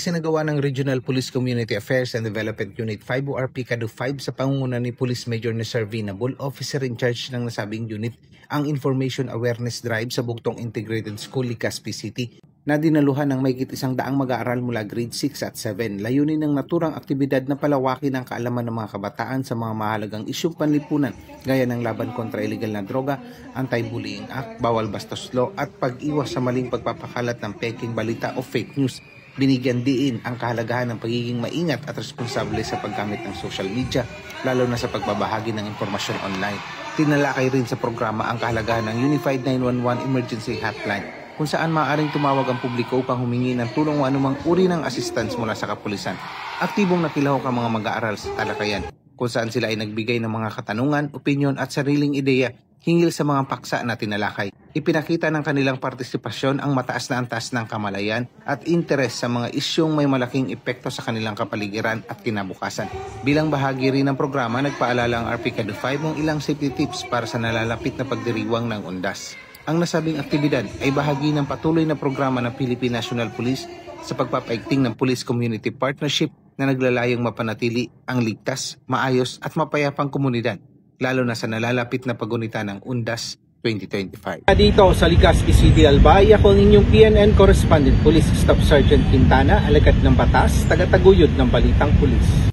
Isinagawa ng Regional Police Community Affairs and Development Unit 5 o RPCADO 5 sa pangunguna ni Police Major Nesar Vinabol, officer in charge ng nasabing unit, ang Information Awareness Drive sa Bugtong Integrated School, Legazpi City, na dinaluhan ng mahigit 100 mag-aaral mula grade 6 at 7. Layunin ng naturang aktibidad na palawakin ang kaalaman ng mga kabataan sa mga mahalagang isyung panlipunan gaya ng laban kontra illegal na droga, Anti-Bullying Act, Bawal Bastos Law at pag-iwas sa maling pagpapakalat ng peking balita o fake news. Binigyan diin ang kahalagahan ng pagiging maingat at responsable sa paggamit ng social media, lalo na sa pagbabahagi ng impormasyon online. Tinalakay rin sa programa ang kahalagahan ng Unified 911 Emergency Hotline, kung saan maaaring tumawag ang publiko upang humingi ng tulong o anumang uri ng assistance mula sa kapulisan. Aktibong nakilahok ang mga mag-aaral sa talakayan, kung saan sila ay nagbigay ng mga katanungan, opinyon at sariling ideya hinggil sa mga paksa na tinalakay. Ipinakita ng kanilang partisipasyon ang mataas na antas ng kamalayan at interes sa mga isyong may malaking epekto sa kanilang kapaligiran at kinabukasan. Bilang bahagi rin ng programa, nagpaalala ang RPCADO 5 ng ilang safety tips para sa nalalapit na pagdiriwang ng undas. Ang nasabing aktibidad ay bahagi ng patuloy na programa ng Philippine National Police sa pagpapaigting ng Police Community Partnership na naglalayong mapanatili ang ligtas, maayos at mapayapang komunidad, lalo na sa nalalapit na pagunita ng Undas 2025. Dito sa Legazpi City, Albay, ako ang inyong PNN Correspondent Police Staff Sergeant Quintana, alagad ng batas, taga-taguyod ng Balitang Pulis.